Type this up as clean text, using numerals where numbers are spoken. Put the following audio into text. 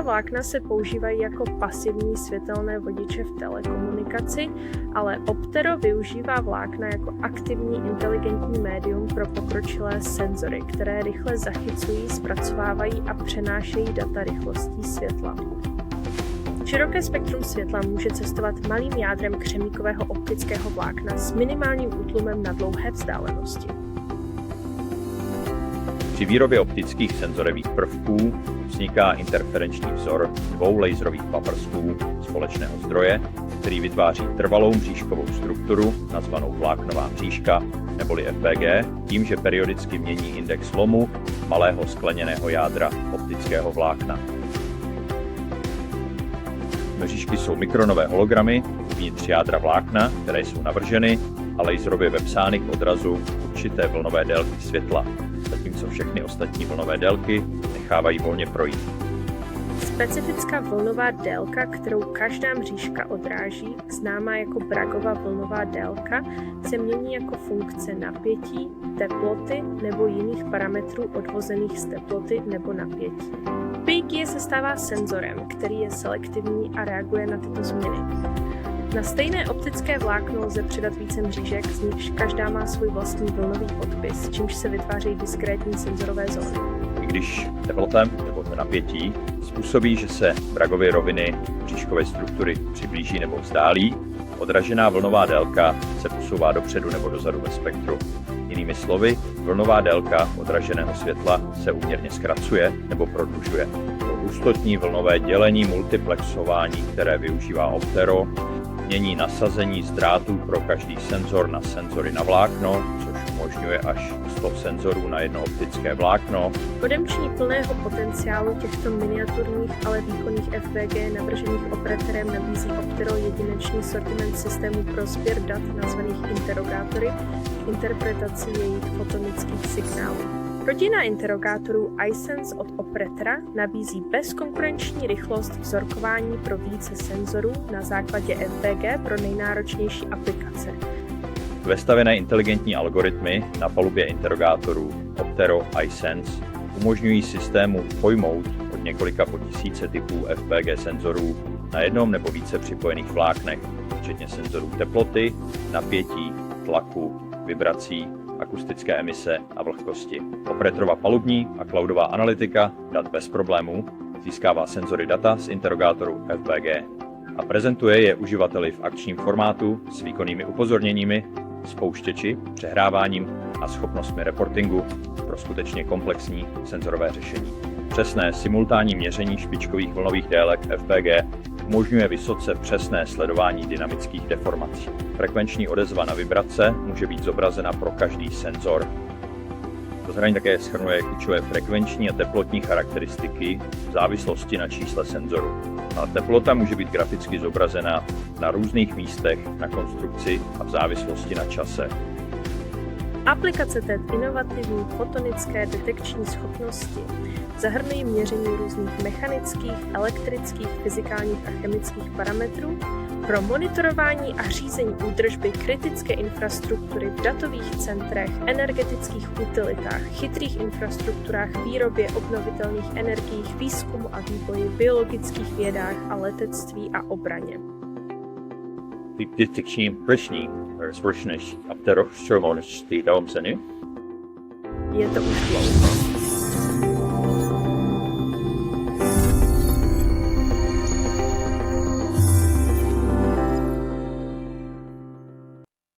vlákna se používají jako pasivní světelné vodiče v telekomunikaci, ale Optero využívá vlákna jako aktivní inteligentní médium pro pokročilé senzory, které rychle zachycují, zpracovávají a přenášejí data rychlostí světla. Široké spektrum světla může cestovat malým jádrem křemíkového optického vlákna s minimálním útlumem na dlouhé vzdálenosti. Při výrobě optických senzorových prvků vzniká interferenční vzor dvou laserových paprsků společného zdroje, který vytváří trvalou mřížkovou strukturu, nazvanou vláknová mřížka neboli FPG, tím, že periodicky mění index lomu malého skleněného jádra optického vlákna. Mřížky jsou mikronové hologramy uvnitř jádra vlákna, které jsou navrženy a laserově vepsány k odrazu určité vlnové délky světla, zatímco všechny ostatní vlnové délky nechávají volně projít. Specifická vlnová délka, kterou každá mřížka odráží, známá jako Braggova vlnová délka, se mění jako funkce napětí, teploty nebo jiných parametrů odvozených z teploty nebo napětí. PIG se stává senzorem, který je selektivní a reaguje na tyto změny. Na stejné optické vlákno lze přidat více mřížek, z nichž každá má svůj vlastní vlnový odpis, čímž se vytváří diskrétní senzorové zóny. I když teplota nebo napětí způsobí, že se Braggovy roviny mřížkové struktury přiblíží nebo vzdálí, odražená vlnová délka se posouvá dopředu nebo dozadu ve spektru. Jinými slovy, vlnová délka odraženého světla se úměrně zkracuje nebo prodlužuje. To hustotní vlnové dělení multiplexování, které využívá Optero, mění nasazení z drátů pro každý senzor na senzory na vlákno, což umožňuje až 100 senzorů na jedno optické vlákno. Odemčení plného potenciálu těchto miniaturních, ale výkonných FPG navržených operatorem nabízí Optero jedinečný sortiment systémů pro sběr dat nazvaných interogátory k interpretaci jejich fotonických signálů. Rodina interogátorů iSense od Operatora nabízí bezkonkurenční rychlost vzorkování pro více senzorů na základě FPG pro nejnáročnější aplikace. Vestavěné inteligentní algoritmy na palubě interogátorů Optero iSense umožňují systému pojmout od několika po tisíce typů FPG senzorů na jednom nebo více připojených vláknech, včetně senzorů teploty, napětí, tlaku, vibrací, akustické emise a vlhkosti. Operatorova palubní a cloudová analytika dat bez problémů získává senzory data z interogátoru FPG a prezentuje je uživateli v akčním formátu s výkonnými upozorněními, spouštěči, přehráváním a schopnostmi reportingu pro skutečně komplexní senzorové řešení. Přesné simultánní měření špičkových vlnových délek FPG umožňuje vysoce přesné sledování dynamických deformací. Frekvenční odezva na vibrace může být zobrazena pro každý senzor. Rozhraní také shrnuje klíčové frekvenční a teplotní charakteristiky v závislosti na čísle senzoru. A teplota může být graficky zobrazena na různých místech na konstrukci a v závislosti na čase. Aplikace té inovativní fotonické detekční schopnosti zahrnují měření různých mechanických, elektrických, fyzikálních a chemických parametrů pro monitorování a řízení údržby kritické infrastruktury v datových centrech, energetických utilitách, chytrých infrastrukturách, výrobě obnovitelných energiích, výzkumu a vývoji, biologických vědách a letectví a obraně. Detekční pršní společnost Optero Stromon 4 Je to už dlouho.